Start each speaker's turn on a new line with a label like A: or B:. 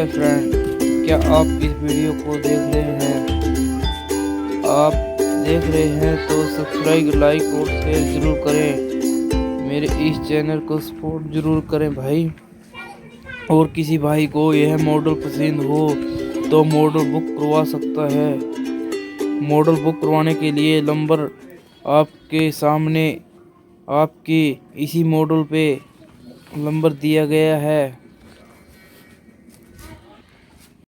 A: Hi friend, क्या आप इस वीडियो को देख रहे हैं? आप देख रहे हैं तो सब्सक्राइब, लाइक और शेयर ज़रूर करें। मेरे इस चैनल को सपोर्ट ज़रूर करें भाई। और किसी भाई को यह मॉडल पसंद हो तो मॉडल बुक करवा सकता है। मॉडल बुक करवाने के लिए नंबर आपके सामने आपके इसी मॉडल पे नंबर दिया गया है।